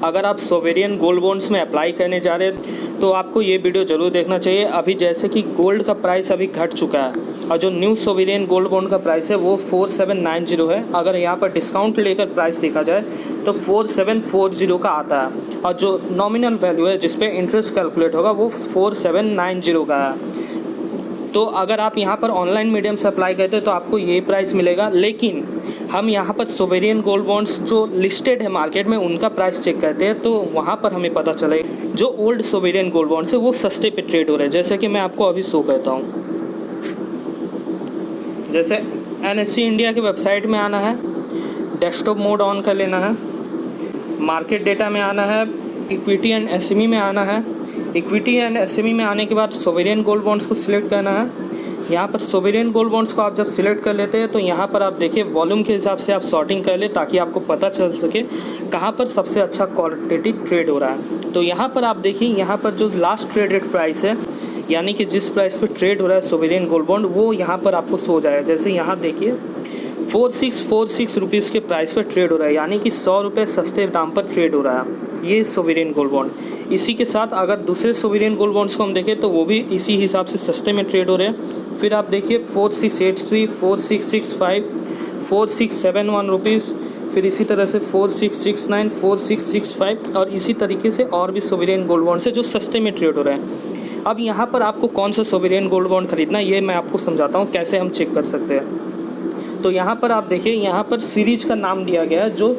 अगर आप sovereign gold bonds में अप्लाई करने जा रहे हैं तो आपको ये वीडियो ज़रूर देखना चाहिए। अभी जैसे कि गोल्ड का प्राइस अभी घट चुका है और जो न्यू सोवेरियन गोल्ड बॉन्ड का प्राइस है वो 4790 है। अगर यहाँ पर डिस्काउंट लेकर प्राइस देखा जाए तो 4740 का आता है और जो नॉमिनल वैल्यू है जिस पे इंटरेस्ट कैलकुलेट होगा वो 4790 का है। तो अगर आप यहाँ पर ऑनलाइन मीडियम से अप्लाई करते हैं तो आपको ये प्राइस मिलेगा, लेकिन हम यहाँ पर सोवेरियन गोल्ड बॉन्ड्स जो लिस्टेड है मार्केट में उनका प्राइस चेक करते हैं तो वहाँ पर हमें पता चलेगा जो ओल्ड सोवेरियन गोल्ड बॉन्ड्स है वो सस्ते पे ट्रेड हो रहे हैं। जैसे कि मैं आपको अभी शो करता हूँ, जैसे NSE इंडिया की वेबसाइट में आना है, डेस्कटॉप मोड ऑन कर लेना है, मार्केट डेटा में आना है, इक्विटी एंड SME में आना है। इक्विटी एंड SME में आने के बाद सोवेरियन गोल्ड बॉन्ड्स को सिलेक्ट करना है। यहाँ पर सोवेरियन गोल्ड बॉन्ड्स को आप जब सिलेक्ट कर लेते हैं तो यहाँ पर आप देखिए वॉल्यूम के हिसाब से आप सॉर्टिंग कर ले ताकि आपको पता चल सके कहाँ पर सबसे अच्छा क्वालिटेटिव ट्रेड हो रहा है। तो यहाँ पर आप देखिए, यहाँ पर जो लास्ट ट्रेडेड प्राइस है यानी कि जिस प्राइस पे ट्रेड हो रहा है सोवेरियन गोल्ड बॉन्ड वो यहाँ पर आपको शो हो जाएगा। जैसे यहाँ देखिए 4646 रुपीज़ के प्राइस पर ट्रेड हो रहा है, यानी कि 100 रुपये सस्ते दाम पर ट्रेड हो रहा है ये सोवेरियन गोल्ड बॉन्ड। इसी के साथ अगर दूसरे सोवेरियन गोल्ड बॉन्ड्स को हम देखें तो वो भी इसी हिसाब से सस्ते में ट्रेड हो रहे हैं। फिर आप देखिए 4683, 4665, 4671 रुपीज़, फिर इसी तरह से 4669, 4665 और इसी तरीके से और भी सोवेरियन गोल्ड बॉन्ड्स है जो सस्ते में ट्रेड हो रहे हैं। अब यहाँ पर आपको कौन सा सोवेरियन गोल्ड बॉन्ड खरीदना है ये मैं आपको समझाता हूँ कैसे हम चेक कर सकते हैं। तो यहाँ पर आप देखिए, यहाँ पर सीरीज का नाम दिया गया है जो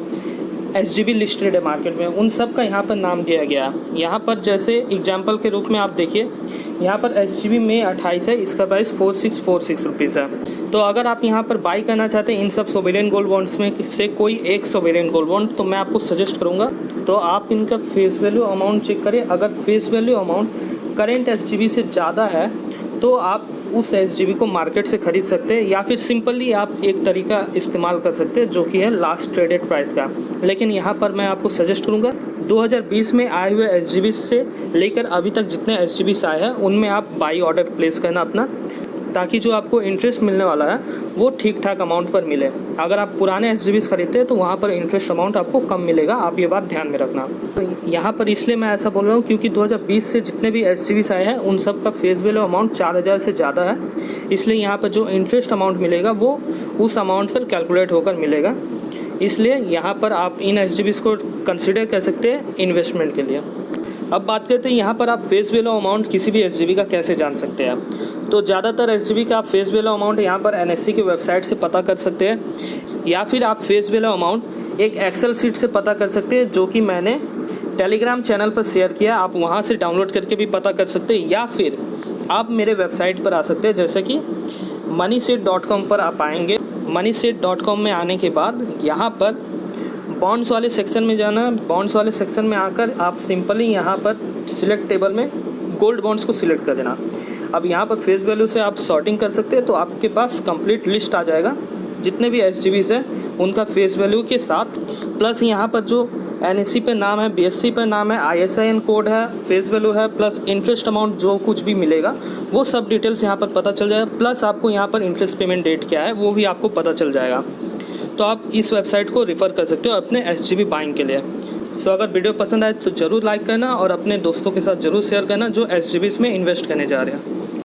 SGB लिस्टेड है मार्केट में, उन सब का यहाँ पर नाम दिया गया है। यहाँ पर जैसे एग्जांपल के रूप में आप देखिए, यहाँ पर SGB में 28 है, इसका प्राइस 4646 रुपीज़ है। तो अगर आप यहाँ पर बाई करना चाहते हैं इन सब सोवेरियन गोल्ड बॉन्ड्स में से कोई एक सोवेरियन गोल्ड बॉन्ड, तो मैं आपको सजेस्ट करूँगा तो आप इनका फेस वैल्यू अमाउंट चेक करें। अगर face value amount current SGB से ज़्यादा है तो आप उस SGB को मार्केट से ख़रीद सकते हैं, या फिर सिंपली आप एक तरीका इस्तेमाल कर सकते हैं जो कि है लास्ट ट्रेडेड प्राइस का। लेकिन यहाँ पर मैं आपको सजेस्ट करूँगा 2020 में आए हुए SGB से लेकर अभी तक जितने SGB आए हैं उनमें आप बाई ऑर्डर प्लेस करना अपना, ताकि जो आपको इंटरेस्ट मिलने वाला है वो ठीक ठाक अमाउंट पर मिले। अगर आप पुराने SGBs खरीदते हैं तो वहाँ पर इंटरेस्ट अमाउंट आपको कम मिलेगा, आप ये बात ध्यान में रखना। तो यहाँ पर इसलिए मैं ऐसा बोल रहा हूँ क्योंकि 2020 से जितने भी SGBs आए हैं उन सब का फेस वैल्यू अमाउंट 4000 से ज़्यादा है, इसलिए यहाँ पर जो इंटरेस्ट अमाउंट मिलेगा वो उस अमाउंट पर कैलकुलेट होकर मिलेगा। इसलिए यहाँ पर आप इन SGBs को कंसिडर कर सकते हैं इन्वेस्टमेंट के लिए। अब बात करते हैं यहाँ पर आप फेस वैल्यू अमाउंट किसी भी SGB का कैसे जान सकते हैं। तो ज़्यादातर SGB का आप फेस वैल्यू अमाउंट यहाँ पर NSE की वेबसाइट से पता कर सकते हैं, या फिर आप फेस वैल्यू अमाउंट एक एक्सेल शीट से पता कर सकते हैं जो कि मैंने टेलीग्राम चैनल पर शेयर किया, आप वहाँ से डाउनलोड करके भी पता कर सकते हैं, या फिर आप मेरे वेबसाइट पर आ सकते हैं जैसे कि moneyset.com पर आप आएंगे। moneyset.com में आने के बाद यहाँ पर बॉन्ड्स वाले सेक्शन में जाना। बॉन्ड्स वाले सेक्शन में आकर आप सिंपली यहाँ पर सिलेक्ट टेबल में गोल्ड बॉन्ड्स को सिलेक्ट कर देना। अब यहाँ पर फेस वैल्यू से आप सॉर्टिंग कर सकते हैं तो आपके पास कंप्लीट लिस्ट आ जाएगा जितने भी SGBs हैं उनका फेस वैल्यू के साथ, प्लस यहाँ पर जो NSE पे नाम है, BSE पे नाम है, ISIN कोड है, फेस वैल्यू है, प्लस इंटरेस्ट अमाउंट जो कुछ भी मिलेगा वो सब डिटेल्स यहाँ पर पता चल जाएगा। प्लस आपको यहाँ पर इंटरेस्ट पेमेंट डेट क्या है वो भी आपको पता चल जाएगा। तो आप इस वेबसाइट को रेफ़र कर सकते हो अपने SGB बाइंग के लिए। सो अगर वीडियो पसंद आए तो ज़रूर लाइक करना और अपने दोस्तों के साथ ज़रूर शेयर करना जो SGBs में इन्वेस्ट करने जा रहे हैं।